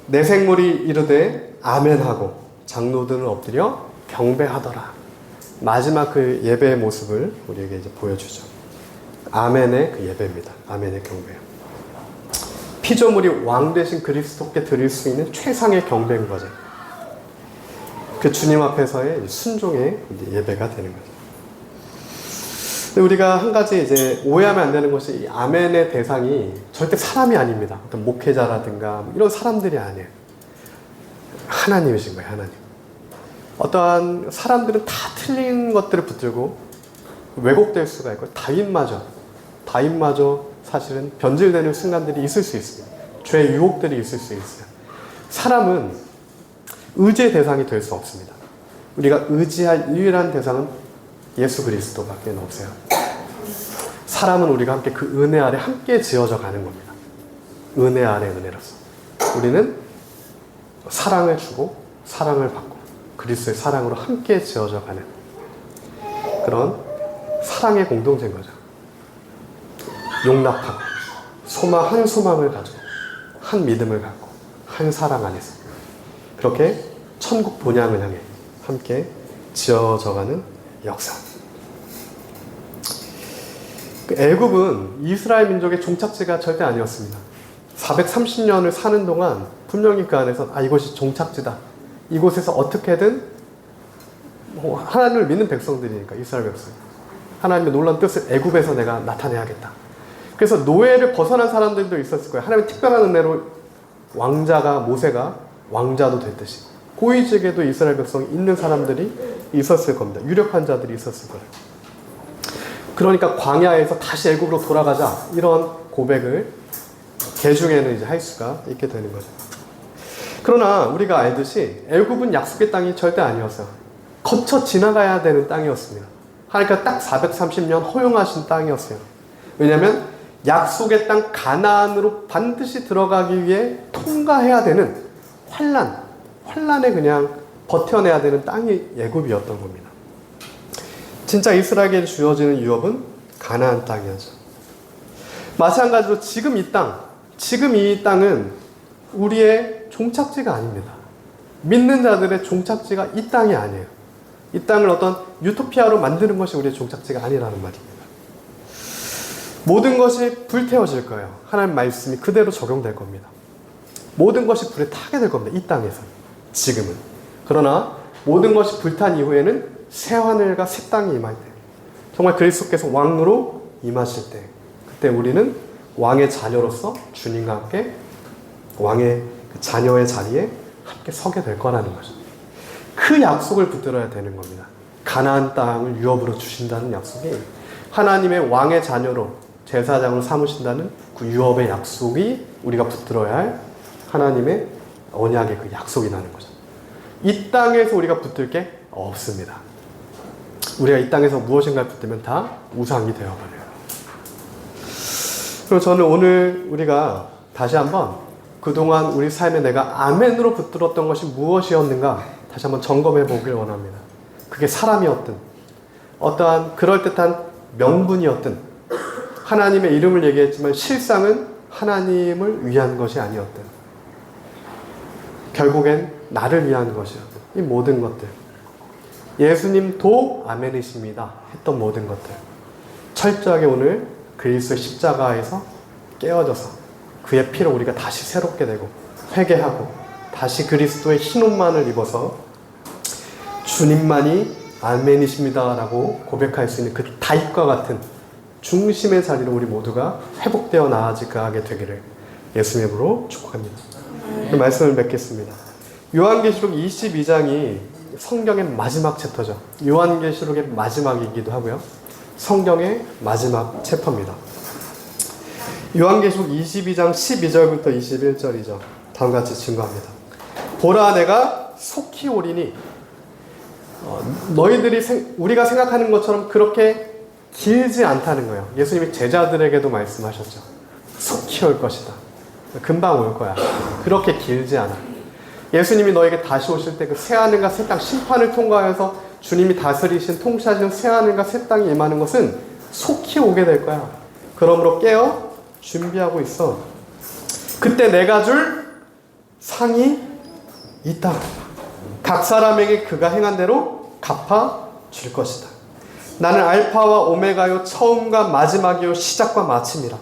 내 생물이 이르되 아멘하고 장로들은 엎드려 경배하더라. 마지막 그 예배의 모습을 우리에게 이제 보여주죠. 아멘의 그 예배입니다. 아멘의 경배요. 피조물이 왕 되신 그리스도께 드릴 수 있는 최상의 경배인 거죠. 그 주님 앞에서의 순종의 예배가 되는 거죠. 근데 우리가 한 가지 이제 오해하면 안 되는 것이, 이 아멘의 대상이 절대 사람이 아닙니다. 어떤 목회자라든가 이런 사람들이 아니에요. 하나님이신 거예요, 하나님. 어떠한 사람들은 다 틀린 것들을 붙들고 왜곡될 수가 있고, 다윗마저 사실은 변질되는 순간들이 있을 수 있습니다. 죄의 유혹들이 있을 수 있어요. 사람은 의지의 대상이 될 수 없습니다. 우리가 의지할 유일한 대상은 예수 그리스도밖에 없어요. 사람은 우리가 함께 그 은혜 아래 함께 지어져 가는 겁니다. 은혜 아래 은혜로서 우리는 사랑을 주고 사랑을 받고 그리스도의 사랑으로 함께 지어져 가는 그런 사랑의 공동체인 거죠. 용납하고 한 소망을 가지고 한 믿음을 갖고 한 사랑 안에서 그렇게 천국 본향을 향해 함께 지어져가는 역사. 애굽은 이스라엘 민족의 종착지가 절대 아니었습니다. 430년을 사는 동안 분명히 그 안에서 이곳이 종착지다. 이곳에서 어떻게든 하나님을 믿는 백성들이니까, 이스라엘 백성. 하나님의 놀라운 뜻을 애굽에서 내가 나타내야겠다. 그래서 노예를 벗어난 사람들도 있었을 거예요. 하나님의 특별한 은혜로 왕자가, 모세가 왕자도 됐듯이 고위직에도 이스라엘 백성이 있는 사람들이 있었을 겁니다. 유력한 자들이 있었을 거예요. 그러니까 광야에서 다시 애굽으로 돌아가자, 이런 고백을 개중에는 이제 할 수가 있게 되는 거죠. 그러나 우리가 알듯이 애굽은 약속의 땅이 절대 아니었어요. 거쳐 지나가야 되는 땅이었습니다. 하나님께서 딱 430년 허용하신 땅이었어요. 왜냐하면 약속의 땅 가나안으로 반드시 들어가기 위해 통과해야 되는 환란에 그냥 버텨내야 되는 땅이 애굽이었던 겁니다. 진짜 이스라엘에게 주어지는 유업은 가나안 땅이었죠. 마찬가지로 지금 이 땅은 우리의 종착지가 아닙니다. 믿는 자들의 종착지가 이 땅이 아니에요. 이 땅을 어떤 유토피아로 만드는 것이 우리의 종착지가 아니라는 말입니다. 모든 것이 불태워질 거예요. 하나님 말씀이 그대로 적용될 겁니다. 모든 것이 불에 타게 될 겁니다. 이 땅에서. 지금은. 그러나 모든 것이 불탄 이후에는 새 하늘과 새 땅이 임할 때, 정말 그리스도께서 왕으로 임하실 때, 그때 우리는 왕의 자녀로서 주님과 함께 왕의 그 자녀의 자리에 함께 서게 될 거라는 거죠. 그 약속을 붙들어야 되는 겁니다. 가나안 땅을 유업으로 주신다는 약속이 하나님의 왕의 자녀로 제사장으로 삼으신다는 그 유업의 약속이 우리가 붙들어야 할 하나님의 언약의 그 약속이라는 거죠. 이 땅에서 우리가 붙들 게 없습니다. 우리가 이 땅에서 무엇인가를 붙들면 다 우상이 되어버려요. 그리고 저는 오늘 우리가 다시 한번 그동안 우리 삶에 내가 아멘으로 붙들었던 것이 무엇이었는가 다시 한번 점검해 보길 원합니다. 그게 사람이었든 어떠한 그럴듯한 명분이었든 하나님의 이름을 얘기했지만 실상은 하나님을 위한 것이 아니었든 결국엔 나를 위한 것이었든 이 모든 것들, 예수님도 아멘이십니다 했던 모든 것들 철저하게 오늘 그리스도의 십자가에서 깨어져서 그의 피로 우리가 다시 새롭게 되고 회개하고 다시 그리스도의 흰 옷만을 입어서 주님만이 아멘이십니다 라고 고백할 수 있는 그 다윗과 같은 중심의 자리로 우리 모두가 회복되어 나아가게 되기를 예수 이름으로 축복합니다. 그 말씀을 맺겠습니다. 요한계시록 22장이 성경의 마지막 챕터죠. 요한계시록의 마지막이기도 하고요. 성경의 마지막 챕터입니다. 요한계시록 22장 12절부터 21절이죠. 다음과 같이 증거합니다. 보라, 내가 속히 오리니 너희들이 우리가 생각하는 것처럼 그렇게 길지 않다는 거예요. 예수님이 제자들에게도 말씀하셨죠. 속히 올 것이다. 금방 올 거야. 그렇게 길지 않아. 예수님이 너에게 다시 오실 때 그 새하늘과 새 땅 심판을 통과해서 주님이 다스리신 통치하신 새하늘과 새 땅이 임하는 것은 속히 오게 될 거야. 그러므로 깨어 준비하고 있어. 그때 내가 줄 상이 있다. 각 사람에게 그가 행한 대로 갚아 줄 것이다. 나는 알파와 오메가요, 처음과 마지막이요, 시작과 마침이라.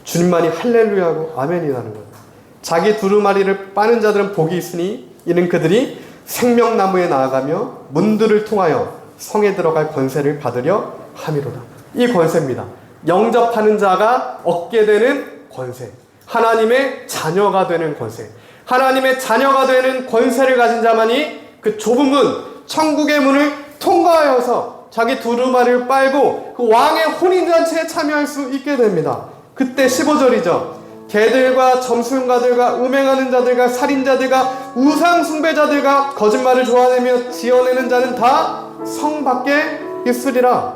주님만이 할렐루야하고 아멘이라는 거예요. 자기 두루마리를 빠는 자들은 복이 있으니 이는 그들이 생명나무에 나아가며 문들을 통하여 성에 들어갈 권세를 받으려 함이로다. 이 권세입니다. 영접하는 자가 얻게 되는 권세. 하나님의 자녀가 되는 권세. 하나님의 자녀가 되는 권세를 가진 자만이 그 좁은 문, 천국의 문을 통과하여서 자기 두루마리를 빨고 그 왕의 혼인잔치에 참여할 수 있게 됩니다. 그때 15절이죠. 개들과 점술가들과 음행하는 자들과 살인자들과 우상숭배자들과 거짓말을 좋아내며 지어내는 자는 다 성 밖에 있으리라.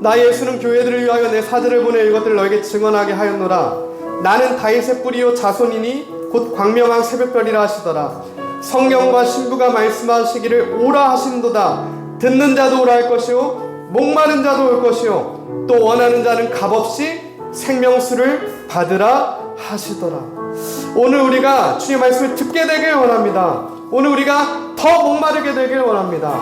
나 예수는 교회들을 위하여 내 사자를 보내 이것들을 너에게 증언하게 하였노라. 나는 다윗의 뿌리요 자손이니 곧 광명한 새벽별이라 하시더라. 성령과 신부가 말씀하시기를 오라 하신도다. 듣는 자도 오라 할 것이요 목마른 자도 올 것이요 또 원하는 자는 값없이 생명수를 받으라 하시더라. 오늘 우리가 주님의 말씀을 듣게 되길 원합니다. 오늘 우리가 더 목마르게 되길 원합니다.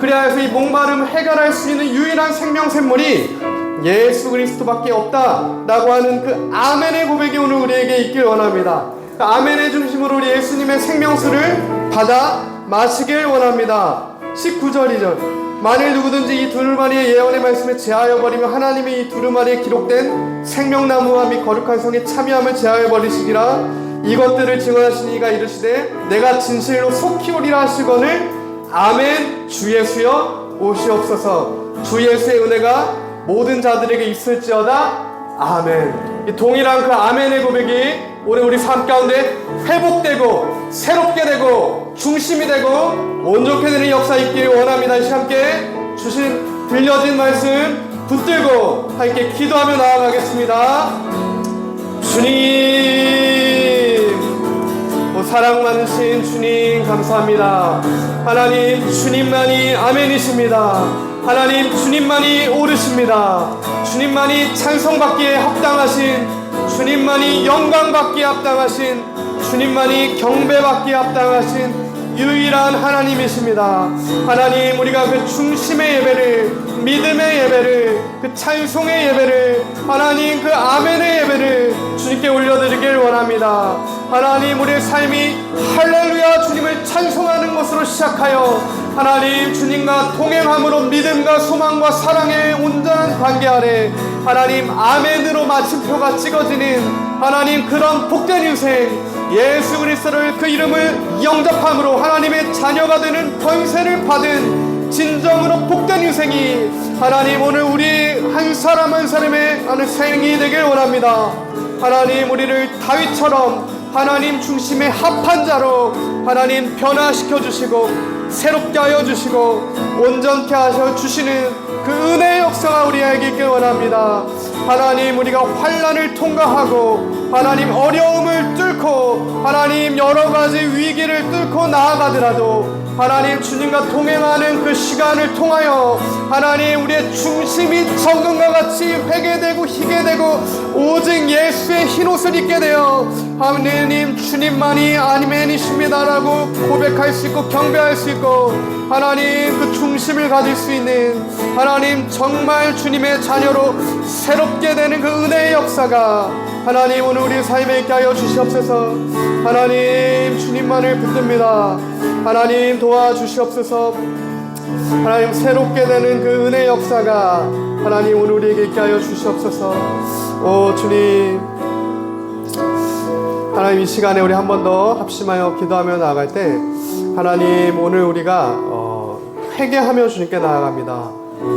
그래야 해서 이 목마름을 해결할 수 있는 유일한 생명샘물이 예수 그리스도밖에 없다라고 하는 그 아멘의 고백이 오늘 우리에게 있길 원합니다. 그 아멘의 중심으로 우리 예수님의 생명수를 받아 마시길 원합니다. 19절이죠. 만일 누구든지 이 두루마리의 예언의 말씀에 제하여 버리면 하나님이 이 두루마리에 기록된 생명나무와 및 거룩한 성에 참여함을 제하여 버리시기라. 이것들을 증언하신 이가 이르시되 내가 진실로 속히 오리라 하시거늘 아멘. 주 예수여 오시옵소서. 주 예수의 은혜가 모든 자들에게 있을지어다. 아멘. 이 동일한 그 아멘의 고백이 오늘 우리 삶 가운데 회복되고 새롭게 되고 중심이 되고 온전케 되는 역사 있기를 원합니다. 이 시간 함께 주신 들려진 말씀 붙들고 함께 기도하며 나아가겠습니다. 주님, 사랑 많으신 주님 감사합니다. 하나님 주님만이 아멘이십니다. 하나님 주님만이 옳으십니다. 주님만이 찬송받기에 합당하신, 주님만이 영광받기에 합당하신, 주님만이 경배받기에 합당하신 유일한 하나님이십니다. 하나님, 우리가 그 중심의 예배를, 믿음의 예배를, 그 찬송의 예배를, 하나님 그 아멘의 예배를 주님께 올려드리길 원합니다. 하나님, 우리의 삶이 할렐루야 주님을 찬송하는 것으로 시작하여 하나님 주님과 동행함으로 믿음과 소망과 사랑의 온전한 관계 아래 하나님 아멘으로 마침표가 찍어지는 하나님 그런 복된 인생, 예수 그리스도를 그 이름을 영접함으로 하나님의 자녀가 되는 권세를 받은 진정으로 복된 인생이 하나님 오늘 우리 한 사람 한 사람의 하는 생이 되길 원합니다. 하나님, 우리를 다윗처럼 하나님 중심의 합한 자로 하나님 변화시켜 주시고 새롭게 하여 주시고 온전케 하셔 주시는 그 은혜의 역사가 우리에게 있길 원합니다. 하나님, 우리가 환난을 통과하고 하나님 어려움을 뚫고 하나님 여러 가지 위기를 뚫고 나아가더라도 하나님 주님과 동행하는 그 시간을 통하여 하나님 우리의 중심이 정금과 같이 회개되고 희게 되고 오직 예수의 흰옷을 입게 되어 하나님 주님만이 아멘이십니다라고 고백할 수 있고 경배할 수 있고 하나님 그 중심을 가질 수 있는 하나님 정말 주님의 자녀로 새롭게 되는 되는 그 은혜의 역사가 하나님 오늘 우리 삶에 있게 하여 주시옵소서. 하나님 주님만을 붙듭니다. 하나님 도와주시옵소서. 하나님 새롭게 되는 그 은혜의 역사가 하나님 오늘 우리에게 있게 하여 주시옵소서. 오 주님, 하나님 이 시간에 우리 한 번 더 합심하여 기도하며 나아갈 때 하나님 오늘 우리가 회개하며 주님께 나아갑니다.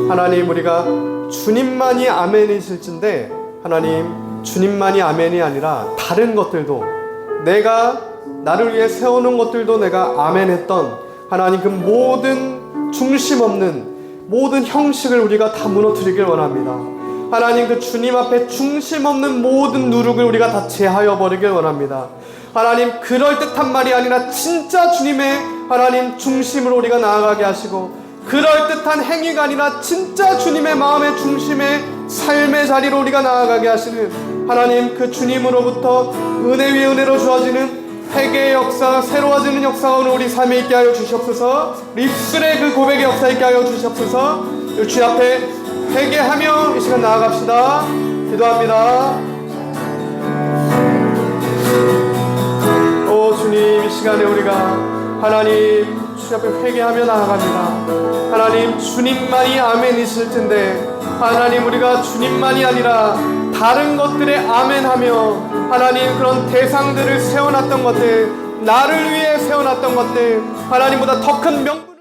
하나님 우리가 주님만이 아멘이실진데 하나님 주님만이 아멘이 아니라 다른 것들도 내가 나를 위해 세워놓은 것들도 내가 아멘했던 하나님 그 모든 중심 없는 모든 형식을 우리가 다 무너뜨리길 원합니다. 하나님 그 주님 앞에 중심 없는 모든 누룩을 우리가 다 제하여 버리길 원합니다. 하나님 그럴듯한 말이 아니라 진짜 주님의 하나님 중심으로 우리가 나아가게 하시고 그럴듯한 행위가 아니라 진짜 주님의 마음의 중심의 삶의 자리로 우리가 나아가게 하시는 하나님 그 주님으로부터 은혜 위에 은혜로 주어지는 회개의 역사, 새로워지는 역사가 오늘 우리 삶에 있게 하여 주시옵소서. 입술의 그 고백의 역사 있게 하여 주시옵소서. 주님 앞에 회개하며 이 시간 나아갑시다. 기도합니다. 오 주님, 이 시간에 우리가 하나님 주님 앞에 회개하며 나아갑니다. 하나님 주님만이 아멘이실 텐데 하나님 우리가 주님만이 아니라 다른 것들에 아멘하며 하나님 그런 대상들을 세워놨던 것들, 나를 위해 세워놨던 것들, 하나님보다 더 큰 명분